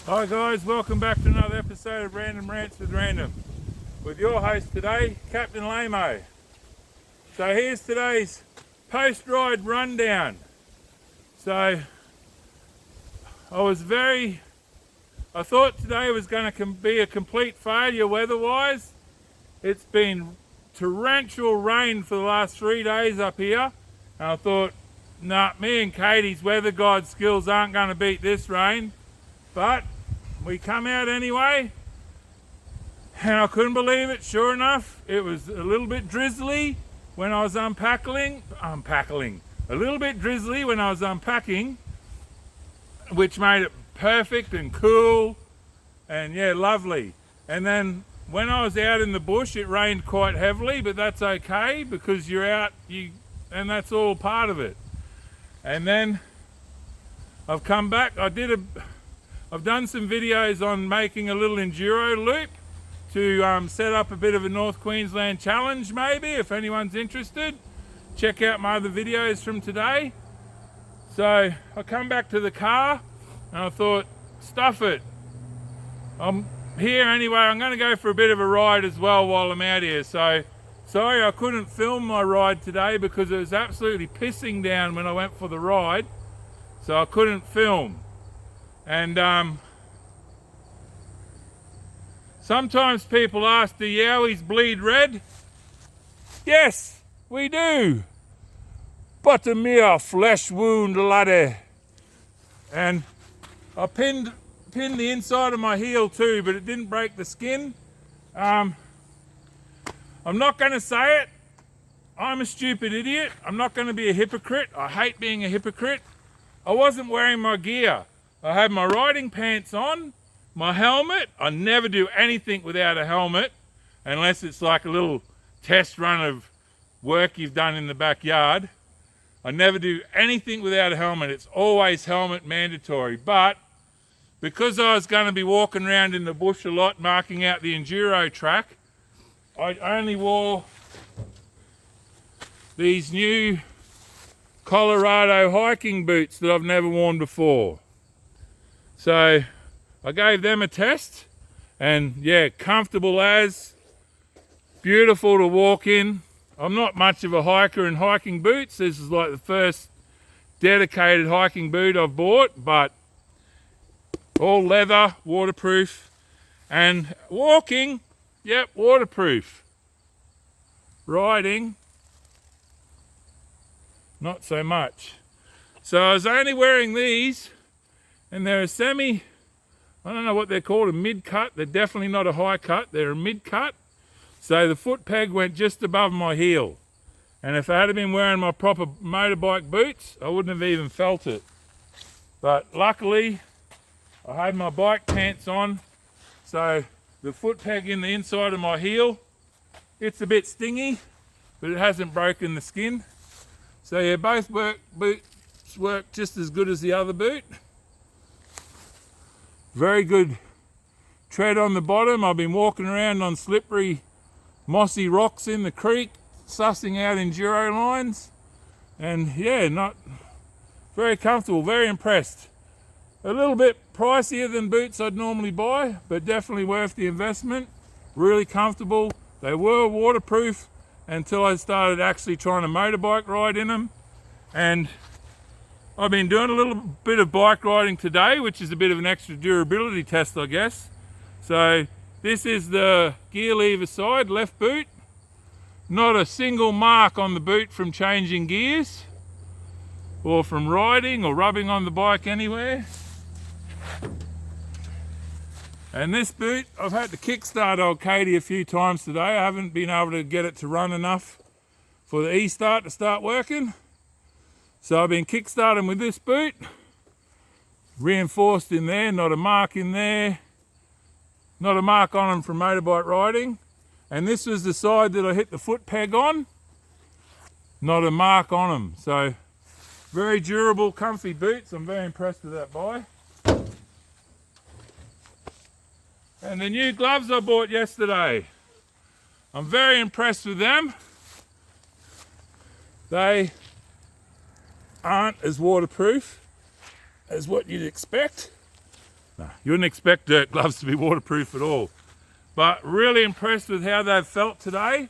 Hi guys, welcome back to another episode of Random Rants with Random, with your host today, Captain Lamo. So here's today's post-ride rundown. So I thought today was going to be a complete failure weather-wise. It's been torrential rain for the last 3 days up here, and I thought, nah, me and Katie's weather guide skills aren't going to beat this rain. But we come out anyway, and I couldn't believe it. Sure enough, it was a little bit drizzly when I was unpacking, which made it perfect and cool, and yeah, lovely. And then when I was out in the bush, it rained quite heavily, but that's okay because you're out, and that's all part of it. And then I've come back. I've done some videos on making a little enduro loop to set up a bit of a North Queensland challenge maybe, if anyone's interested. Check out my other videos from today. So I come back to the car and I thought, stuff it. I'm here anyway, I'm going to go for a bit of a ride as well while I'm out here. So sorry I couldn't film my ride today because it was absolutely pissing down when I went for the ride. So I couldn't film. And sometimes people ask, do yowies bleed red? Yes, we do. But a mere flesh wound, laddie. And I pinned the inside of my heel too, but it didn't break the skin. I'm not going to say it. I'm a stupid idiot. I'm not going to be a hypocrite. I hate being a hypocrite. I wasn't wearing my gear. I had my riding pants on, my helmet. I never do anything without a helmet, unless it's like a little test run of work you've done in the backyard. I never do anything without a helmet. It's always helmet mandatory. But because I was going to be walking around in the bush a lot, marking out the enduro track, I only wore these new Colorado hiking boots that I've never worn before. So I gave them a test, and yeah, comfortable as, beautiful to walk in. I'm not much of a hiker in hiking boots. This is like the first dedicated hiking boot I've bought, but all leather, waterproof, and walking, yep, waterproof. Riding, not so much. So I was only wearing these, and they're a I don't know what they're called, a mid-cut. They're definitely not a high cut, they're a mid-cut. So the foot peg went just above my heel. And if I had been wearing my proper motorbike boots, I wouldn't have even felt it. But luckily, I had my bike pants on, so the foot peg in the inside of my heel, it's a bit stingy, but it hasn't broken the skin. So yeah, both boots work just as good as the other boot. Very good tread on the bottom. I've been walking around on slippery, mossy rocks in the creek, sussing out enduro lines, and yeah, not very comfortable, very impressed. A little bit pricier than boots I'd normally buy, but definitely worth the investment. Really comfortable. They were waterproof until I started actually trying to motorbike ride in them, and I've been doing a little bit of bike riding today, which is a bit of an extra durability test, I guess. So this is the gear lever side, left boot. Not a single mark on the boot from changing gears or from riding or rubbing on the bike anywhere. And this boot, I've had to kickstart old Katie a few times today. I haven't been able to get it to run enough for the e-start to start working. So I've been kickstarting with this boot, reinforced in there, not a mark in there, not a mark on them from motorbike riding. And this was the side that I hit the foot peg on, not a mark on them. So very durable, comfy boots. I'm very impressed with that buy. And the new gloves I bought yesterday, I'm very impressed with them. They aren't as waterproof as what you'd expect. No, you wouldn't expect dirt gloves to be waterproof at all. But really impressed with how they've felt today.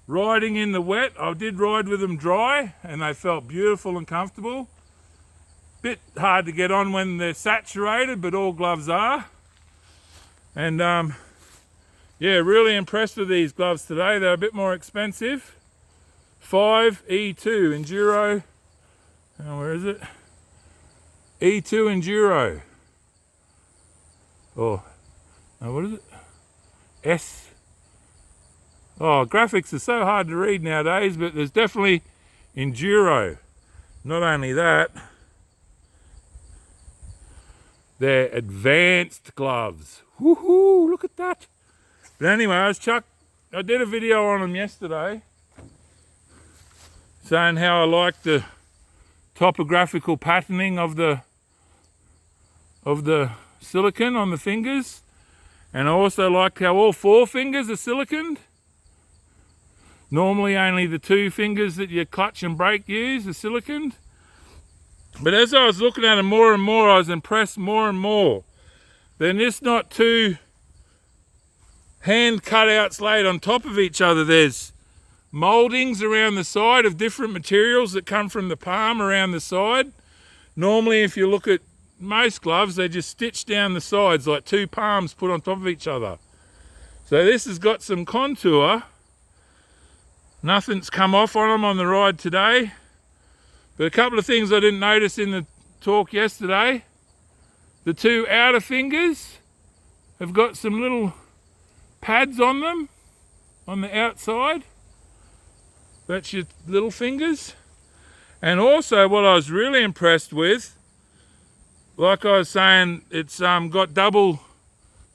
Riding in the wet, I did ride with them dry and they felt beautiful and comfortable. Bit hard to get on when they're saturated, but all gloves are. And yeah, really impressed with these gloves today. They're a bit more expensive. 5E2 Enduro. Oh, where is it? E2 Enduro. Oh, no, what is it? S. Oh, graphics are so hard to read nowadays, but there's definitely Enduro. Not only that, they're advanced gloves. Woohoo, look at that. But anyway, I did a video on them yesterday saying how I like the topographical patterning of the silicone on the fingers, and I also like how all 4 fingers are siliconed. Normally only the 2 fingers that your clutch and brake use are siliconed. But as I was looking at them more and more, I was impressed more and more. They're just not 2 hand cutouts laid on top of each other. There's mouldings around the side of different materials that come from the palm around the side. Normally, if you look at most gloves, they just stitch down the sides like 2 palms put on top of each other. So this has got some contour. Nothing's come off on them on the ride today. But a couple of things I didn't notice in the talk yesterday. The 2 outer fingers have got some little pads on them on the outside. That's your little fingers. And also what I was really impressed with, like I was saying, it's got double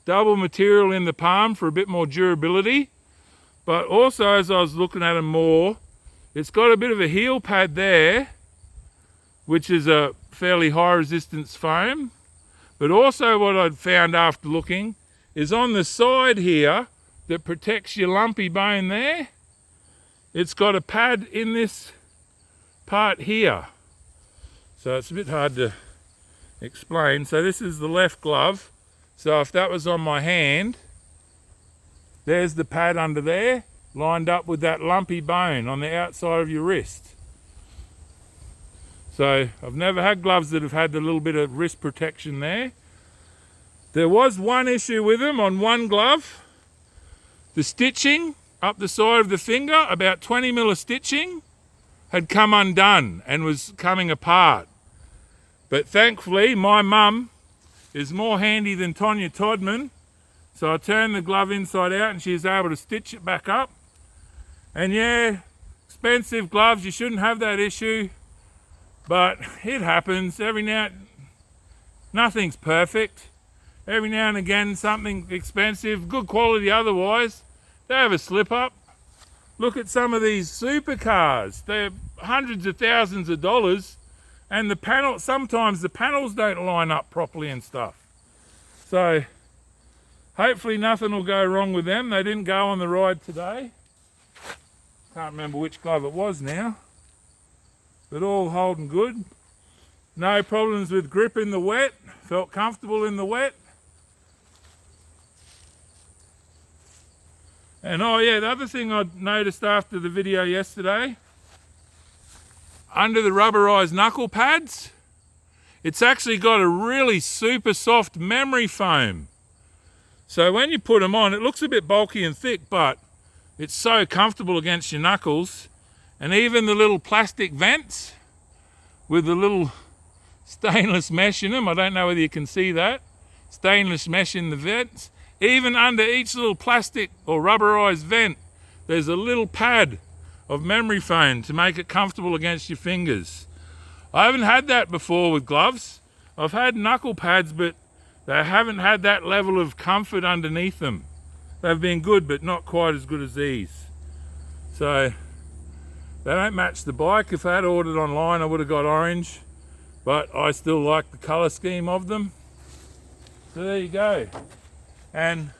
material in the palm for a bit more durability. But also, as I was looking at them more, it's got a bit of a heel pad there, which is a fairly high resistance foam. But also what I'd found after looking is on the side here that protects your lumpy bone there, it's got a pad in this part here. So it's a bit hard to explain. So this is the left glove. So if that was on my hand, there's the pad under there, lined up with that lumpy bone on the outside of your wrist. So I've never had gloves that have had a little bit of wrist protection there. There was one issue with them on one glove. The stitching up the side of the finger, about 20 mil of stitching, had come undone and was coming apart. But thankfully, my mum is more handy than Tonya Todman. So I turned the glove inside out and she was able to stitch it back up. And yeah, expensive gloves, you shouldn't have that issue. But it happens. Nothing's perfect. Every now and again, something expensive, good quality otherwise, they have a slip up. Look at some of these supercars. They're hundreds of thousands of dollars. And sometimes the panels don't line up properly and stuff. So hopefully nothing will go wrong with them. They didn't go on the ride today. Can't remember which glove it was now. But all holding good. No problems with grip in the wet. Felt comfortable in the wet. And oh yeah, the other thing I noticed after the video yesterday, under the rubberized knuckle pads, it's actually got a really super soft memory foam. So when you put them on, it looks a bit bulky and thick, but it's so comfortable against your knuckles. And even the little plastic vents with the little stainless mesh in them, I don't know whether you can see that, stainless mesh in the vents. Even under each little plastic or rubberized vent, there's a little pad of memory foam to make it comfortable against your fingers. I haven't had that before with gloves. I've had knuckle pads, but they haven't had that level of comfort underneath them. They've been good, but not quite as good as these. So they don't match the bike. If I had ordered online, I would have got orange, but I still like the colour scheme of them. So there you go. And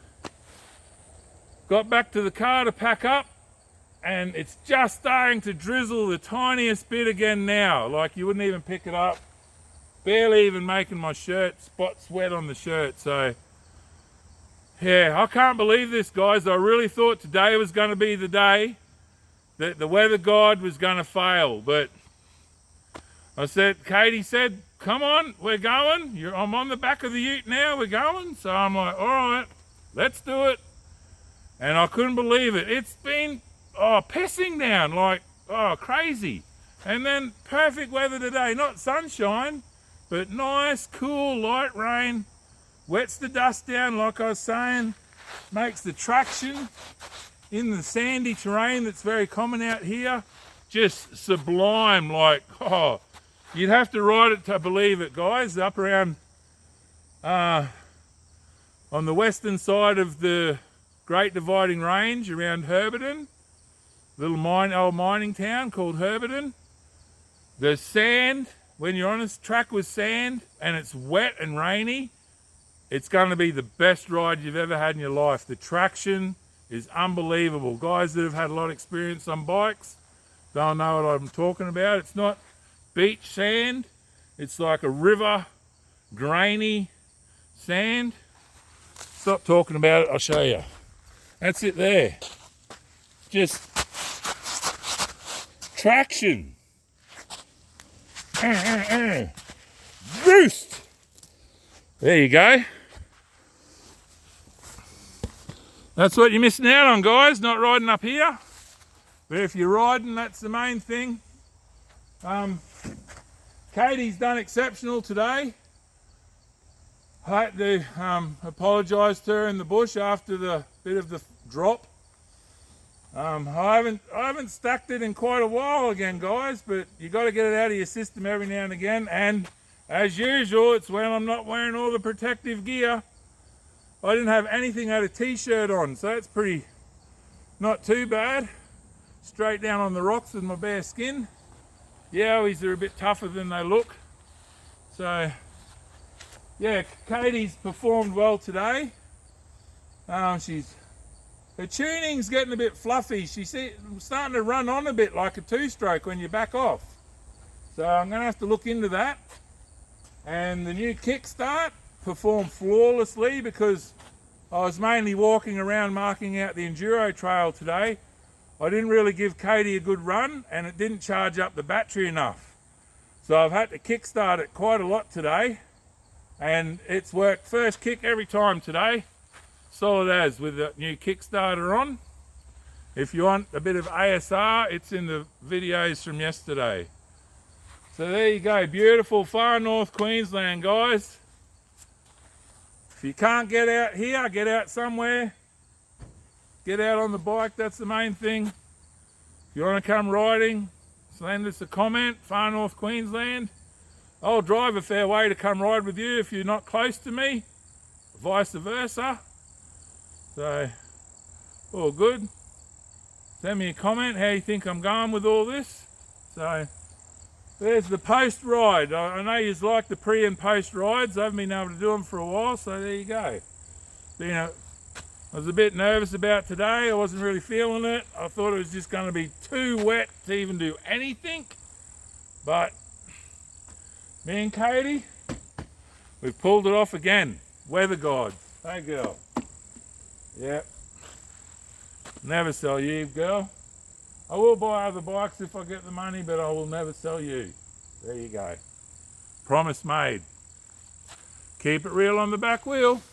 got back to the car to pack up, and it's just starting to drizzle the tiniest bit again now. Like you wouldn't even pick it up. barely even making my shirt spots wet on the shirt. So yeah, I can't believe this, guys. I really thought today was going to be the day that the weather god was going to fail, but Katie said, come on, we're going. I'm on the back of the ute now, we're going. So I'm like, all right, let's do it. And I couldn't believe it. It's been pissing down like crazy. And then perfect weather today, not sunshine, but nice, cool, light rain. Wets the dust down, like I was saying, makes the traction in the sandy terrain that's very common out here just sublime. Like, you'd have to ride it to believe it, guys. Up around on the western side of the Great Dividing Range around Herberton, little old mining town called Herberton. The sand, when you're on this track with sand and it's wet and rainy, it's going to be the best ride you've ever had in your life. The traction is unbelievable. Guys that have had a lot of experience on bikes, they'll know what I'm talking about. It's not beach sand. It's like a river, grainy sand. Stop talking about it, I'll show you. That's it there. Just traction. Boost. There you go. That's what you're missing out on, guys, not riding up here. But if you're riding, that's the main thing. Katie's done exceptional today. I had to apologise to her in the bush after the bit of the drop. I haven't stacked it in quite a while again, guys, but you got to get it out of your system every now and again. And as usual, it's when I'm not wearing all the protective gear. I didn't have anything, I had a t-shirt on, so that's pretty not too bad. Straight down on the rocks with my bare skin. Yowies are a bit tougher than they look. So yeah, Katie's performed well today. Her tuning's getting a bit fluffy. She's starting to run on a bit like a two-stroke when you back off. So I'm going to have to look into that. And the new kickstart performed flawlessly because I was mainly walking around marking out the enduro trail today. I didn't really give Katie a good run and it didn't charge up the battery enough. So I've had to kickstart it quite a lot today and it's worked first kick every time today. Solid as with the new Kickstarter on. If you want a bit of ASR, it's in the videos from yesterday. So there you go, beautiful far north Queensland, guys. If you can't get out here, get out somewhere. Get out on the bike, that's the main thing. If you want to come riding, send us a comment, far north Queensland. I'll drive a fair way to come ride with you if you're not close to me, vice versa. So, all good. Send me a comment how you think I'm going with all this. So, there's the post ride. I know you like the pre and post rides. I haven't been able to do them for a while, so there you go. I was a bit nervous about today. I wasn't really feeling it. I thought it was just going to be too wet to even do anything. But me and Katie, we've pulled it off again. Weather gods. Hey girl. Yep. Never sell you, girl. I will buy other bikes if I get the money, but I will never sell you. There you go. Promise made. Keep it real on the back wheel.